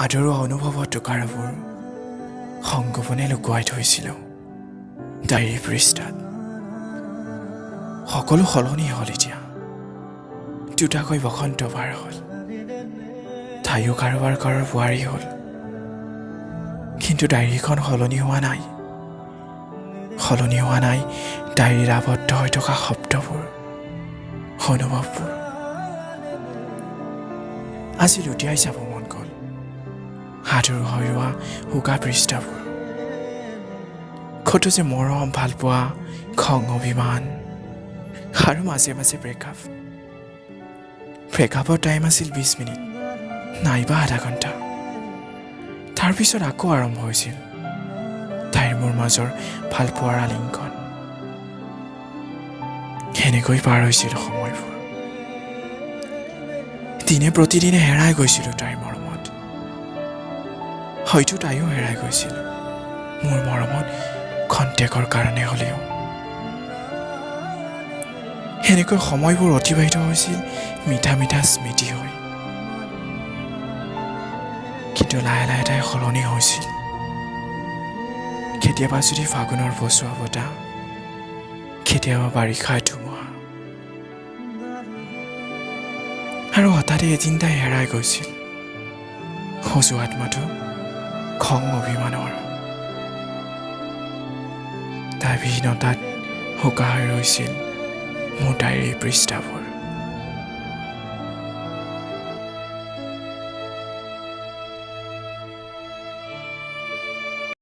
আদৰৰ অনুভৱৰ টুকুৰাবোৰ সংগোপনে লুকুৱাই থৈছিলোঁ ডায়েৰী পৃষ্ঠাত। সকলো সলনি হ'ল এতিয়া। দুটাকৈ বসন্ত পাৰ হ'ল, তাইও কাৰোবাৰ ঘৰৰ বোৱাৰী হ'ল, কিন্তু ডায়েৰীখন সলনি হোৱা নাই। সলনি হোৱা নাই ডায়েৰীৰ আবদ্ধ হৈ থকা শব্দবোৰ, অনুভৱবোৰ। আজি লুটিয়াই চাব মন গ'ল সাধুৰ হৈ ৰোৱা শুকা পৃষ্ঠাবোৰ। কতো যে মৰম, ভালপোৱা, খং, অভিমান আৰু মাজে মাজে ব্ৰেকআপ। ব্ৰেকআপৰ টাইম আছিল 20 মিনিট নাইবা আধা ঘণ্টা। তাৰপিছত আকৌ আৰম্ভ হৈছিল তাইৰ মোৰ মাজৰ ভালপোৱাৰ আলিংগন। সেনেকৈ পাৰ হৈছিল সময়বোৰ। দিনে প্ৰতিদিনে হেৰাই গৈছিলোঁ তাইৰ মৰমত। হয়তো তাইও হেৰাই গৈছিল মোৰ মৰমত খন্তেকৰ কাৰণে হ'লেও। সেনেকৈ সময়বোৰ অতিবাহিত হৈছিল মিঠা মিঠা স্মৃতি হৈ। কিন্তু লাহে লাহে তাই সলনি হৈছিল। কেতিয়াবা যদি ফাগুনৰ বচোৱা বতাহ, কেতিয়াবা বাৰিষাৰ ধুমুহা, আৰু হঠাতে এদিন তাই হেৰাই গৈছিল সজু আত্মাটো খং অভিমানৰ। তাই বিহীনতাত শুকা হৈ ৰৈছিল মোৰ ডায়েৰী পৃষ্ঠাবোৰ।